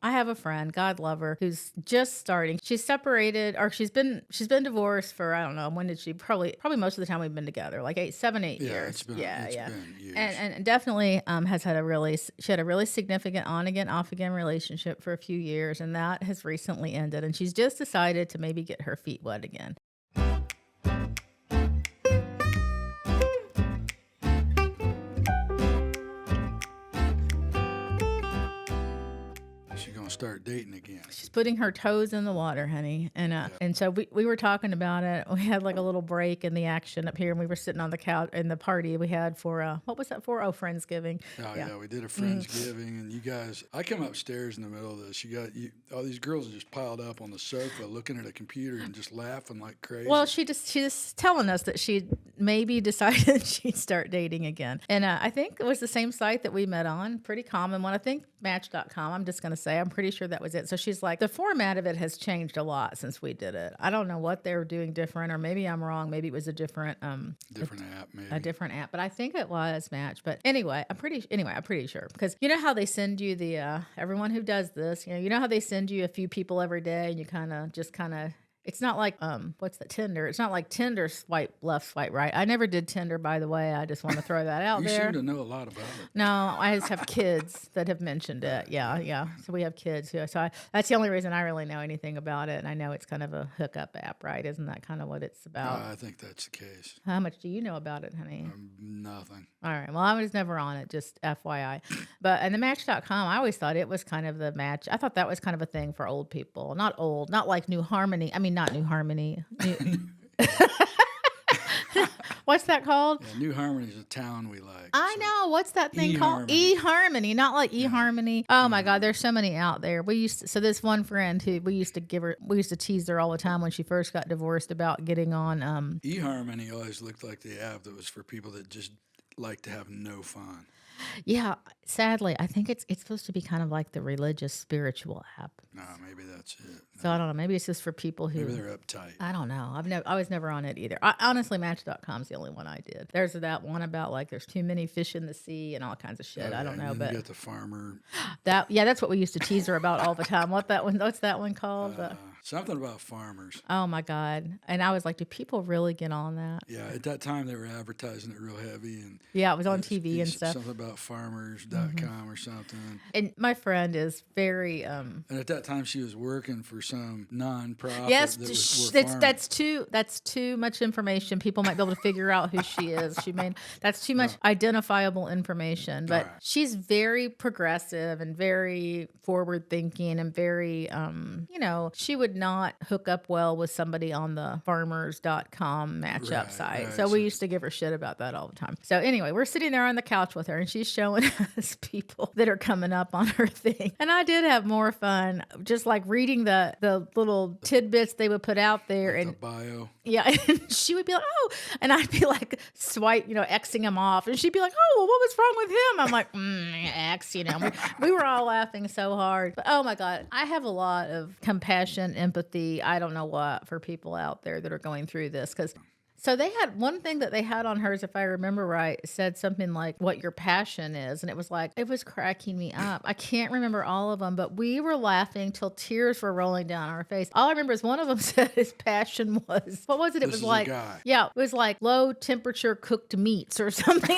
I have a friend, God love her, who's just starting. She's separated, or she's been divorced for, I don't know, when did she? Probably most of the time we've been together, like 8 years. It's been years. And definitely has had she had a really significant on again, off again relationship for a few years, and that has recently ended. And she's just decided to maybe get her feet wet again. Start dating again. She's putting her toes in the water, honey. And so we were talking about it. We had like a little break in the action up here, and we were sitting on the couch in the party we had for what was that for? Oh, Friendsgiving. Oh yeah, we did a Friendsgiving, and you guys. I come upstairs in the middle of this. All these girls are just piled up on the sofa, looking at a computer and just laughing like crazy. Well, she's telling us that she maybe decided she'd start dating again, and I think it was the same site that we met on. Pretty common one, I think. Match.com. I'm just going to say, I'm pretty sure that was it. So she's like, the format of it has changed a lot since we did it. I don't know what they were doing different, or maybe I'm wrong. Maybe it was a different app, maybe. A different app, but I think it was Match. But anyway, I'm pretty sure, because you know how they send you the everyone who does this, you know how they send you a few people every day, and you kind of it's not like what's the Tinder? It's not like Tinder swipe left, swipe right. I never did Tinder, by the way. I just want to throw that out there. You seem to know a lot about it. No, I just have kids that have mentioned it. Yeah. So we have kids who. That's the only reason I really know anything about it. And I know it's kind of a hookup app, right? Isn't that kind of what it's about? I think that's the case. How much do you know about it, honey? Nothing. All right. Well, I was never on it, just FYI. And the Match.com, I always thought it was kind of the match. I thought that was kind of a thing for old people. Not old, not like New Harmony. I mean, not New Harmony. What's that called? Yeah, New Harmony is a town we like. I know. What's that thing called? eHarmony, not like eHarmony. Oh my God, there's so many out there. So this one friend who we used to tease her all the time when she first got divorced about getting on. eHarmony always looked like the app that was for people that just like to have no fun. Yeah, sadly, I think it's supposed to be kind of like the religious spiritual app. No, maybe that's it. So I don't know. Maybe it's just for people who. Maybe they're uptight. I don't know. I was never on it either. Honestly, Match.com is the only one I did. There's that one about like there's too many fish in the sea and all kinds of shit. I don't know, but you got the farmer. That's what we used to tease her about all the time. What's that one called? Something about farmers. Oh my God! And I was like, do people really get on that? Yeah, at that time they were advertising it real heavy, and yeah, it was on TV and stuff. Something about farmers.com or something. And my friend is very. And at that time, she was working for some nonprofit. Yes, that's that's too much information. People might be able to figure out who she is. That's too much identifiable information. But she's very progressive and very forward thinking and very, she would not hook up well with somebody on the farmers.com matchup site. So we used to give her shit about that all the time. So anyway, we're sitting there on the couch with her, and she's showing us people that are coming up on her thing. And I did have more fun just like reading the little tidbits they would put out there. Like and the bio. Yeah, and she would be like, oh, and I'd be like, swipe, Xing him off. And she'd be like, oh, well, what was wrong with him? I'm like, X, We were all laughing so hard. But oh my God, I have a lot of compassion, empathy, I don't know what, for people out there that are going through this, because so they had one thing that they had on hers, if I remember right, said something like what your passion is. And it was cracking me up. I can't remember all of them, but we were laughing till tears were rolling down our face. All I remember is one of them said his passion was, what was it? It was like, it was like low temperature cooked meats or something.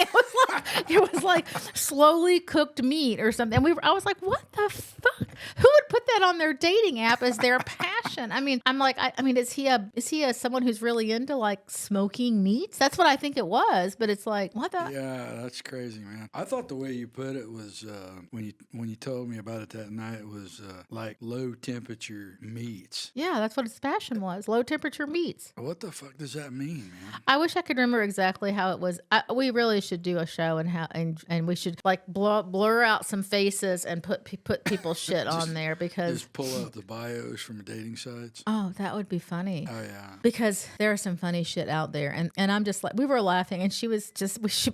It was like slowly cooked meat or something. And I was like, what the fuck? Who would put that on their dating app as their passion? I mean, I'm like, is he someone who's really into like smoking meats? That's what I think it was, but it's like, what the? Yeah, that's crazy, man. I thought the way you put it was when you told me about it that night, it was like low temperature meats. Yeah, that's what his passion was. Low temperature meats. What the fuck does that mean, man? I wish I could remember exactly how it was. We really should do a show and we should like blur out some faces and put people's shit on there, because just pull out the bios from dating sites. Oh, that would be funny. Oh yeah, because there's some funny shit out there, and I'm just like, we were laughing, and she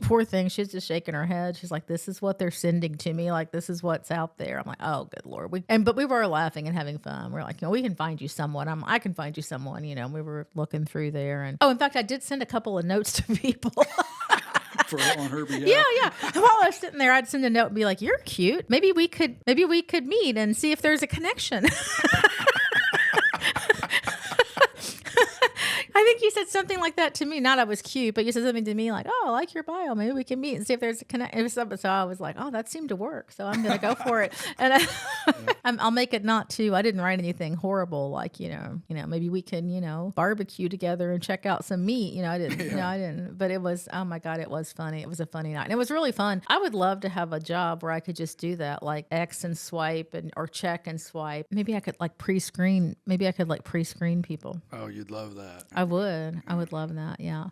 poor thing, she was just shaking her head. She's like, this is what they're sending to me, like this is what's out there. I'm like, oh good Lord. But we were laughing and having fun. We're like, we can find you someone. I can find you someone. We were looking through there, and in fact, I did send a couple of notes to people. on her behalf. Yeah. And while I was sitting there, I'd send a note and be like, "You're cute. Maybe we could meet and see if there's a connection." I think you said something like that to me. Not I was cute, but you said something to me like, "Oh, I like your bio. Maybe we can meet and see if there's a connection." It was something. So I was like, "Oh, that seemed to work. So I'm gonna go for it." And I'll make it not too. I didn't write anything horrible like maybe we can barbecue together and check out some meat. I didn't. I didn't. But it was, oh my God, it was funny. It was a funny night, and it was really fun. I would love to have a job where I could just do that, like X and swipe or check and swipe. Maybe I could like pre-screen. Maybe I could like pre-screen people. Oh, you'd love that. I would. I would love that. Yeah.